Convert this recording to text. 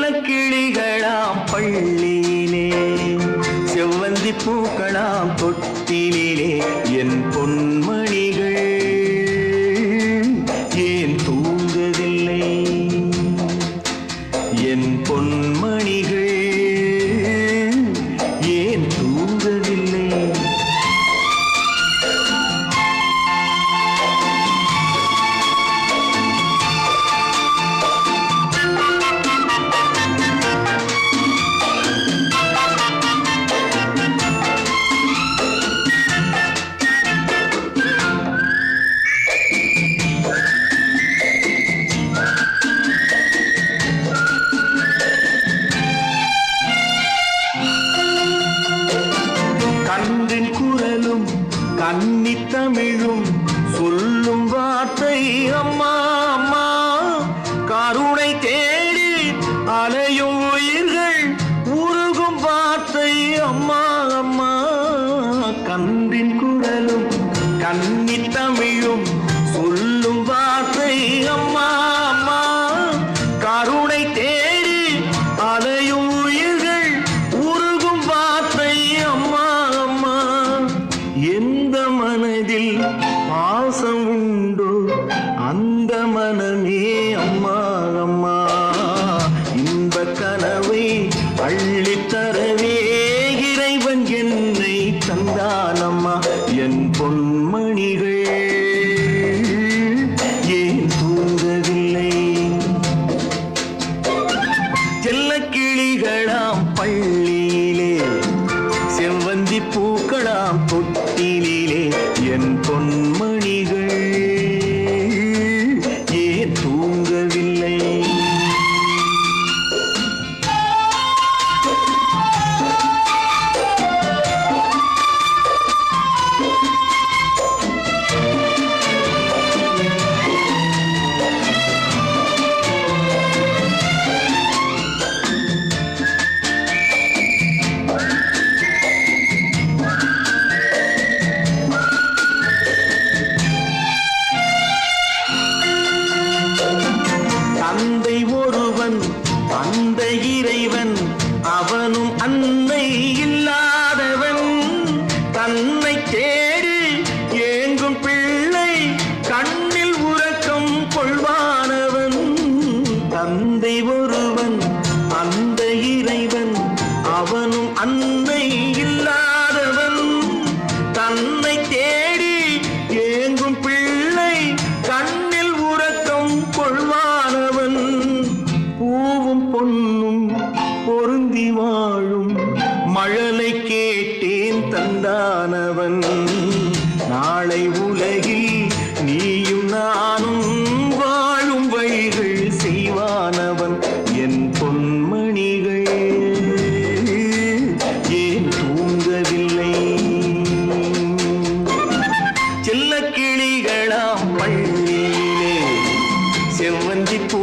செல்லக்கிளிகளாம் பள்ளியிலே செவ்வந்தி பூக்களாம் தொட்டிலே என் பொன்மணிகள் ஏன் தூங்கவில்லை என் பொன்மணிகள் ஏன் தூங்கவில்லை கன்றின் குரலும் கன்னித் தமிழும் சொல்லும் வார்த்தை அம்மா அம்மா கருணை தேடி அலையும் உயிர்கள் உருகும் வார்த்தை அம்மா அம்மா கன்றின் குரலும் கன்னித் தமிழும் சொல்லும் வார்த்தை அம்மா அம்மா கருணை தேடி அலையும் உயிர்கள் உருகும் வார்த்தை அம்மா அம்மா எந்த மனதில் பாசம் உண்டோ அந்த மனமே அம்மா அம்மா இன்ப கனவை அள்ளித்தரவே இறைவன் என்னை தந்தானம்மா என் பொன்மணிகள் ஏன் தூங்கவில்லை செல்லக்கிளிகளாம் பள்ளியிலே செவ்வந்தி பூக்களாம் தொட்டிலே என் பொன்மணிகள் ஏன் தூங்கவில்லை தந்தை ஒருவன் அந்த இறைவன் அவனும் அன்னை இல்லாதவன் தன்னை தேடி ஏங்கும் பிள்ளை கண்ணில் உறக்கம் கொள்வானவன் தந்தை ஒருவன் அந்த இறைவன் அவனும் அன்னை இல்லாதவன் தன்னை தேடி ஏங்கும் பிள்ளை கண்ணில் உறக்கம் கொள்வானவன் பூவும் பொன்னும் பொருந்தி வாழும் மழலை கேட்டேன் தந்தானவன் நாளை உலகில் நீயும் நானும் வாழும் வழிகள் செய்வானவன் என் பொன்மணிகள் ஏன் தூங்கவில்லை செல்லக்கிளிகளாம் பள்ளியிலே செவ்வந்தி பூ